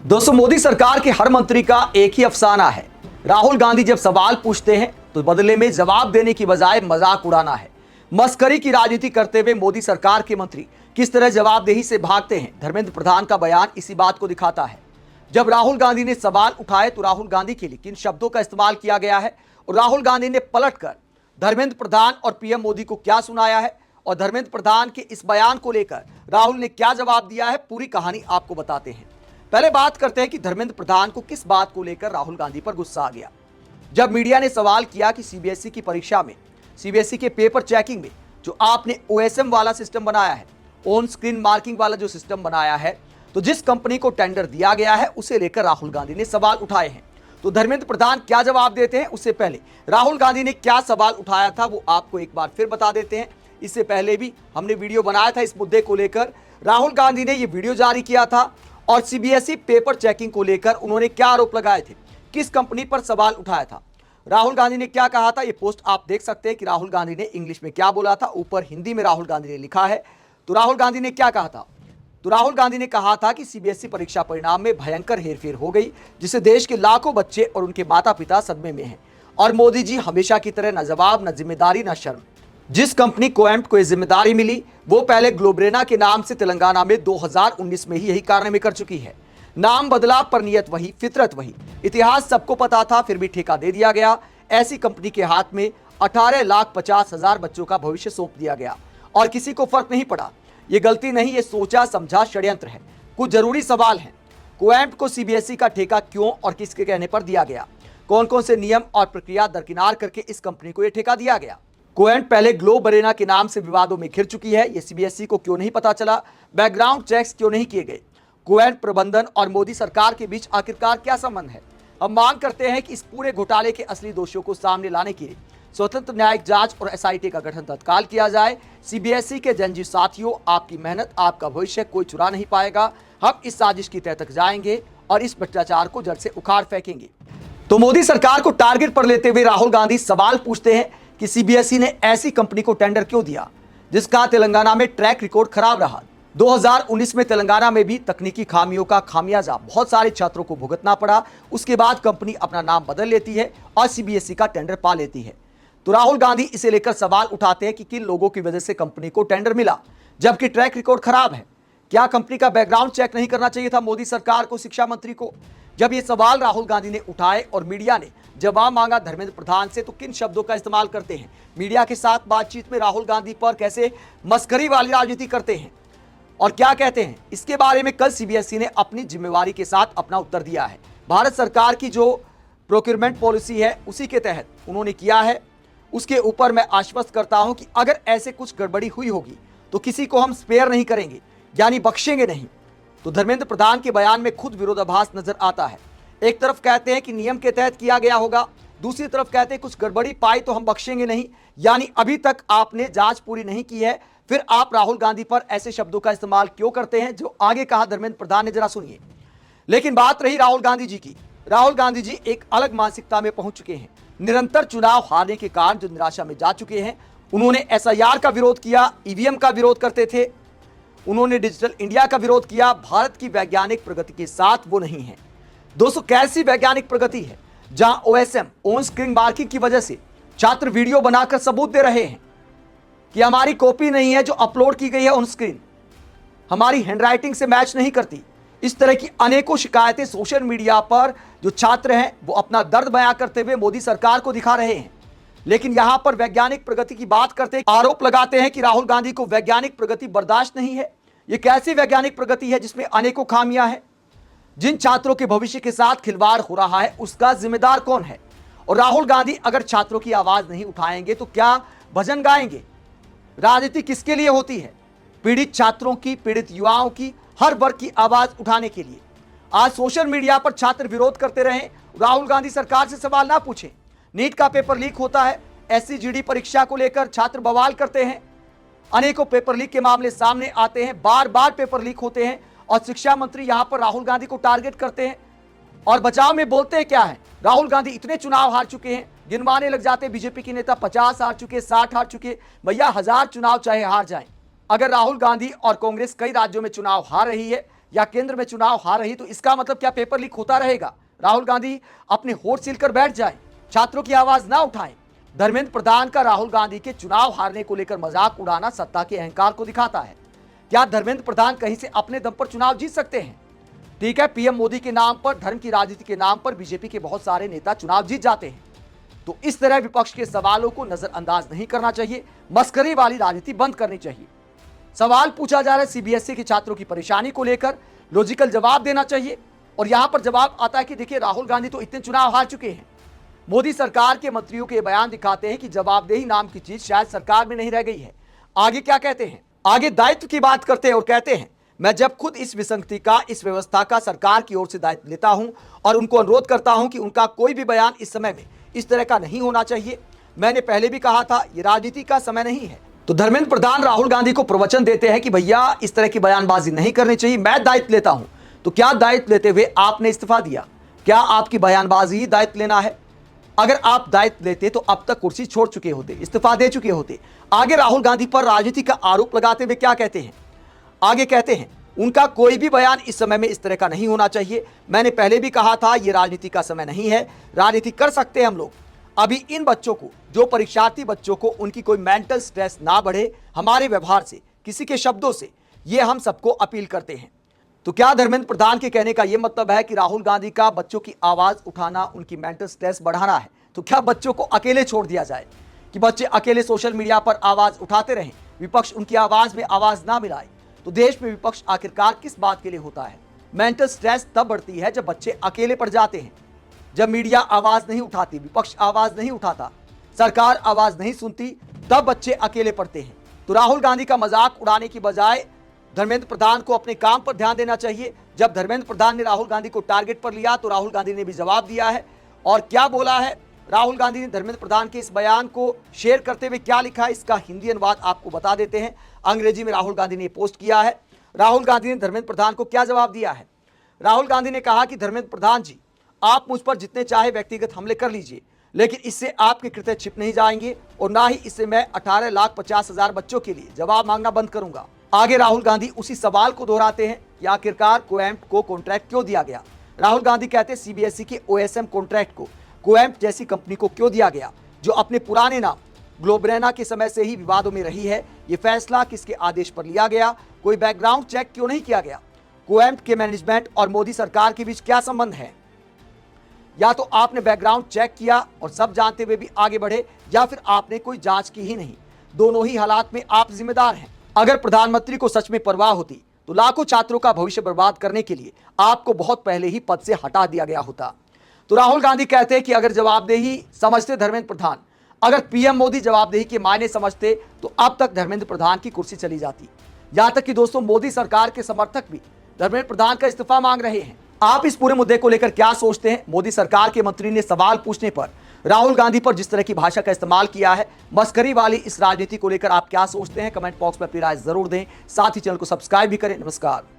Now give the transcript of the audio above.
दोस्तों, मोदी सरकार के हर मंत्री का एक ही अफसाना है। राहुल गांधी जब सवाल पूछते हैं तो बदले में जवाब देने की बजाय मजाक उड़ाना है। मस्करी की राजनीति करते हुए मोदी सरकार के मंत्री किस तरह जवाबदेही से भागते हैं, धर्मेंद्र प्रधान का बयान इसी बात को दिखाता है। जब राहुल गांधी ने सवाल उठाए तो राहुल गांधी के लिए किन शब्दों का इस्तेमाल किया गया है और राहुल गांधी ने पलटकर धर्मेंद्र प्रधान और पीएम मोदी को क्या सुनाया है और धर्मेंद्र प्रधान के इस बयान को लेकर राहुल ने क्या जवाब दिया है, पूरी कहानी आपको बताते हैं। पहले बात करते हैं कि धर्मेंद्र प्रधान को किस बात को लेकर राहुल गांधी पर गुस्सा आ गया। जब मीडिया ने सवाल किया कि सीबीएसई की परीक्षा में, सीबीएसई के पेपर चेकिंग में जो आपने ओएसएम वाला सिस्टम बनाया है, ऑन स्क्रीन मार्किंग वाला जो सिस्टम बनाया है, तो जिस कंपनी को टेंडर दिया गया है उसे लेकर राहुल गांधी ने सवाल उठाए हैं। तो धर्मेंद्र प्रधान क्या जवाब देते हैं, उससे पहले राहुल गांधी ने क्या सवाल उठाया था वो आपको एक बार फिर बता देते हैं। इससे पहले भी हमने वीडियो बनाया था इस मुद्दे को लेकर। राहुल गांधी ने ये वीडियो जारी किया था और सीबीएसई पेपर चेकिंग को लेकर उन्होंने क्या आरोप लगाए थे, किस कंपनी पर सवाल उठाया था, राहुल गांधी ने क्या कहा था। ये पोस्ट आप देख सकते हैं कि राहुल गांधी ने इंग्लिश में क्या बोला था, ऊपर हिंदी में राहुल गांधी ने लिखा है। तो राहुल गांधी ने क्या कहा था, तो राहुल गांधी ने कहा था कि सीबीएसई परीक्षा परिणाम में भयंकर हेरफेर हो गई, जिससे देश के लाखों बच्चे और उनके माता पिता सदमे में हैं। और मोदी जी हमेशा की तरह न जवाब, न जिम्मेदारी, न शर्म। जिस कंपनी कोएम्प्ट को जिम्मेदारी मिली वो पहले ग्लोबरेना के नाम से तेलंगाना में 2019 में ही यही कारनामे कर चुकी है। नाम बदला पर नियत वही, फितरत वही। इतिहास सबको पता था, फिर भी ठेका दे दिया गया। ऐसी कंपनी के हाथ में 18,50,000 बच्चों का भविष्य सौंप दिया गया और किसी को फर्क नहीं पड़ा। ये गलती नहीं, ये सोचा समझा षड्यंत्र है। कुछ जरूरी सवाल हैं। कोएम्प्ट को सीबीएसई का ठेका क्यों और किसके कहने पर दिया गया? कौन कौन से नियम और प्रक्रिया दरकिनार करके इस कंपनी को यह ठेका दिया गया? कोएम्प्ट पहले ग्लोबरेना के नाम से विवादों में घिर चुकी है, ये सीबीएसई को क्यों नहीं पता चला? बैकग्राउंड चेक्स क्यों नहीं किए गए? कोएम्प्ट प्रबंधन और मोदी सरकार के बीच आखिरकार क्या संबंध है? हम मांग करते हैं कि इस पूरे घोटाले के असली दोषियों को सामने लाने के लिए स्वतंत्र न्यायिक जांच और एसआईटी का गठन तत्काल किया जाए। सीबीएसई के जनजी साथियों, आपकी मेहनत, आपका भविष्य कोई चुरा नहीं पाएगा। हम इस साजिश की तह तक जाएंगे और इस भ्रष्टाचार को जड़ से उखाड़ फेंकेंगे। तो मोदी सरकार को टारगेट पर लेते हुए राहुल गांधी सवाल पूछते हैं कि सीबीएसई ने ऐसी कंपनी को टेंडर क्यों दिया जिसका तेलंगाना में ट्रैक रिकॉर्ड खराब रहा। 2019 में तेलंगाना में भी तकनीकी खामियों का खामियाजा बहुत सारे छात्रों को भुगतना पड़ा। उसके बाद कंपनी अपना नाम बदल लेती है और सीबीएसई का टेंडर पा लेती है। तो राहुल गांधी इसे लेकर सवाल उठाते हैं कि किन लोगों की वजह से कंपनी को टेंडर मिला जबकि ट्रैक रिकॉर्ड खराब है। क्या कंपनी का बैकग्राउंड चेक नहीं करना चाहिए था मोदी सरकार को, शिक्षा मंत्री को? जब ये सवाल राहुल गांधी ने उठाए और मीडिया ने जवाब मांगा धर्मेंद्र प्रधान से, तो किन शब्दों का इस्तेमाल करते हैं? मीडिया के साथ बातचीत में राहुल गांधी पर कैसे मस्करी वाली राजनीति करते हैं और क्या कहते हैं, इसके बारे में कल सीबीएसई ने अपनी जिम्मेवारी के साथ अपना उत्तर दिया है। भारत सरकार की जो प्रोक्योरमेंट पॉलिसी है उसी के तहत उन्होंने किया है। उसके ऊपर मैं आश्वस्त करता हूं कि अगर ऐसे कुछ गड़बड़ी हुई होगी तो किसी को हम स्पेयर नहीं करेंगे, यानी बख्शेंगे नहीं। तो धर्मेंद्र प्रधान के बयान में खुद विरोधाभास नजर आता है। एक तरफ कहते हैं कि नियम के तहत किया गया होगा, दूसरी तरफ कहते हैं कुछ गड़बड़ी पाई तो हम बख्शेंगे नहीं, यानी अभी तक आपने जांच पूरी नहीं की है, फिर आप राहुल गांधी पर ऐसे शब्दों का इस्तेमाल क्यों करते हैं? जो आगे कहा धर्मेंद्र प्रधान ने, जरा सुनिए। लेकिन बात रही राहुल गांधी जी की। राहुल गांधी जी एक अलग मानसिकता में पहुंच चुके हैं। निरंतर चुनाव हारने के कारण जो निराशा में जा चुके हैं। उन्होंने एसआईआर का विरोध किया, ईवीएम का विरोध करते थे, उन्होंने डिजिटल इंडिया का विरोध किया। भारत की वैज्ञानिक प्रगति के साथ वो नहीं है। दोस्तों, कैसी वैज्ञानिक प्रगति है जहां ओएसएम, ऑन स्क्रीन मार्किंग की वजह से छात्र वीडियो बनाकर सबूत दे रहे हैं कि हमारी कॉपी नहीं है जो अपलोड की गई है ऑन स्क्रीन, हमारी हैंडराइटिंग से मैच नहीं करती। इस तरह की अनेकों शिकायतें सोशल मीडिया पर जो छात्र हैं वो अपना दर्द बयां करते हुए मोदी सरकार को दिखा रहे हैं। लेकिन यहां पर वैज्ञानिक प्रगति की बात करते आरोप लगाते हैं कि राहुल गांधी को वैज्ञानिक प्रगति बर्दाश्त नहीं है। ये कैसी वैज्ञानिक प्रगति है जिसमें अनेकों खामियां हैं? जिन छात्रों के भविष्य के साथ खिलवाड़ हो रहा है उसका जिम्मेदार कौन है? और राहुल गांधी अगर छात्रों की आवाज नहीं उठाएंगे तो क्या भजन गाएंगे? राजनीति किसके लिए होती है? पीड़ित छात्रों की, पीड़ित युवाओं की, हर वर्ग की आवाज उठाने के लिए। आज सोशल मीडिया पर छात्र विरोध करते रहे, राहुल गांधी सरकार से सवाल ना पूछे। नीट का पेपर लीक होता है, एससीजीडी परीक्षा को लेकर छात्र बवाल करते हैं, अनेकों पेपर लीक के मामले सामने आते हैं, बार बार पेपर लीक होते हैं और शिक्षा मंत्री यहां पर राहुल गांधी को टारगेट करते हैं और बचाव में बोलते हैं क्या है? राहुल गांधी इतने चुनाव हार चुके हैं, गिनवाने लग जाते बीजेपी के नेता 50 हार चुके, 60 हार चुके। भैया 1000 चुनाव चाहे हार जाएं, अगर राहुल गांधी और कांग्रेस कई राज्यों में चुनाव हार रही है या केंद्र में चुनाव हार रही तो इसका मतलब क्या पेपर लीक होता रहेगा? राहुल गांधी अपने होठ सीलकर बैठ जाएं, छात्रों की आवाज ना उठाएं। धर्मेंद्र प्रधान का राहुल गांधी के चुनाव हारने को लेकर मजाक उड़ाना सत्ता के अहंकार को दिखाता है। क्या धर्मेंद्र प्रधान कहीं से अपने दम पर चुनाव जीत सकते हैं? ठीक है, पीएम मोदी के नाम पर, धर्म की राजनीति के नाम पर बीजेपी के बहुत सारे नेता चुनाव जीत जाते हैं। तो इस तरह विपक्ष के सवालों को नजरअंदाज नहीं करना चाहिए, मस्करी वाली राजनीति बंद करनी चाहिए। सवाल पूछा जा रहा है सीबीएसई के छात्रों की परेशानी को लेकर, लॉजिकल जवाब देना चाहिए। और यहां पर जवाब आता है कि देखिए, राहुल गांधी तो इतने चुनाव हार चुके हैं। मोदी सरकार के मंत्रियों के बयान दिखाते हैं कि जवाबदेही नाम की चीज शायद सरकार में नहीं रह गई है। आगे क्या कहते हैं? आगे दायित्व की बात करते हैं और कहते हैं, मैं जब खुद इस विसंगति का, इस व्यवस्था का सरकार की ओर से दायित्व लेता हूं और उनको अनुरोध करता हूं कि उनका कोई भी बयान इस समय में इस तरह का नहीं होना चाहिए। मैंने पहले भी कहा था, ये राजनीति का समय नहीं है। तो धर्मेंद्र प्रधान राहुल गांधी को प्रवचन देते हैं कि भैया इस तरह की बयानबाजी नहीं करनी चाहिए, मैं दायित्व लेता हूं। तो क्या दायित्व लेते हुए आपने इस्तीफा दिया? क्या आपकी बयानबाजी ही दायित्व लेना है? अगर आप दायित्व लेते तो अब तक कुर्सी छोड़ चुके होते, इस्तीफा दे चुके होते। आगे राहुल गांधी पर राजनीति का आरोप लगाते हुए क्या कहते हैं? आगे कहते हैं, उनका कोई भी बयान इस समय में इस तरह का नहीं होना चाहिए। मैंने पहले भी कहा था, यह राजनीति का समय नहीं है, राजनीति कर सकते हैं हम लोग। अभी इन बच्चों को, जो परीक्षार्थी बच्चों को, उनकी कोई मेंटल स्ट्रेस ना बढ़े हमारे व्यवहार से, किसी के शब्दों से, ये हम सबको अपील करते हैं। तो क्या धर्मेंद्र प्रधान के कहने का यह मतलब है कि राहुल गांधी का बच्चों की आवाज उठाना उनकी मेंटल स्ट्रेस बढ़ाना है? तो क्या बच्चों को अकेले छोड़ दिया जाए कि बच्चे अकेले सोशल मीडिया पर आवाज उठाते रहें, विपक्ष उनकी आवाज में आवाज ना मिलाए? तो देश में विपक्ष आखिरकार किस बात के लिए होता है? मेंटल स्ट्रेस तब बढ़ती है जब बच्चे अकेले पड़ जाते हैं, जब मीडिया आवाज नहीं उठाती, विपक्ष आवाज नहीं उठाता, सरकार आवाज नहीं सुनती, तब बच्चे अकेले पड़ते हैं। तो राहुल गांधी का मजाक उड़ाने की बजाय धर्मेंद्र प्रधान को अपने काम पर ध्यान देना चाहिए। जब धर्मेंद्र प्रधान ने राहुल गांधी को टारगेट पर लिया तो राहुल गांधी ने भी जवाब दिया है। और क्या बोला है राहुल गांधी ने? धर्मेंद्र प्रधान के इस बयान को शेयर करते हुए क्या लिखा है, इसका हिंदी अनुवाद आपको बता देते हैं। अंग्रेजी में राहुल गांधी ने पोस्ट किया है। राहुल गांधी ने धर्मेंद्र प्रधान को क्या जवाब दिया है? राहुल गांधी ने कहा कि धर्मेंद्र प्रधान जी, आप मुझ पर जितने चाहे व्यक्तिगत हमले कर लीजिए, लेकिन इससे आपके कृत्य छिप नहीं जाएंगे और ना ही इससे मैं 18,50,000 बच्चों के लिए जवाब मांगना बंद करूंगा। आगे राहुल गांधी उसी सवाल को दोहराते हैं कि आखिरकार कोएम्प को कॉन्ट्रैक्ट क्यों दिया गया। राहुल गांधी कहते हैं सीबीएसई के ओएसएम कॉन्ट्रैक्ट को कोएम्प जैसी कंपनी को क्यों दिया गया, जो अपने पुराने नाम ग्लोबरेना के समय से ही विवादों में रही है। ये फैसला किसके आदेश पर लिया गया? कोई बैकग्राउंड चेक क्यों नहीं किया गया? कोएम्प के मैनेजमेंट और मोदी सरकार के बीच क्या संबंध है? या तो आपने बैकग्राउंड चेक किया और सब जानते हुए भी आगे बढ़े, या फिर आपने कोई जांच की ही नहीं। दोनों ही हालात में आप जिम्मेदार हैं। अगर प्रधानमंत्री को सच में परवाह होती तो लाखों छात्रों का भविष्य बर्बाद करने के लिए आपको बहुत पहले ही पद से हटा दिया गया होता। तो राहुल गांधी कहते हैं कि अगर जवाबदेही समझते धर्मेंद्र प्रधान, अगर पीएम मोदी जवाबदेही के मायने समझते तो अब तक धर्मेंद्र प्रधान की कुर्सी चली जाती। यहां तक कि दोस्तों, मोदी सरकार के समर्थक भी धर्मेंद्र प्रधान का इस्तीफा मांग रहे हैं। आप इस पूरे मुद्दे को लेकर क्या सोचते हैं? मोदी सरकार के मंत्री ने सवाल पूछने पर राहुल गांधी पर जिस तरह की भाषा का इस्तेमाल किया है, मस्करी वाली इस राजनीति को लेकर आप क्या सोचते हैं? कमेंट बॉक्स में अपनी राय जरूर दें। साथ ही चैनल को सब्सक्राइब भी करें। नमस्कार।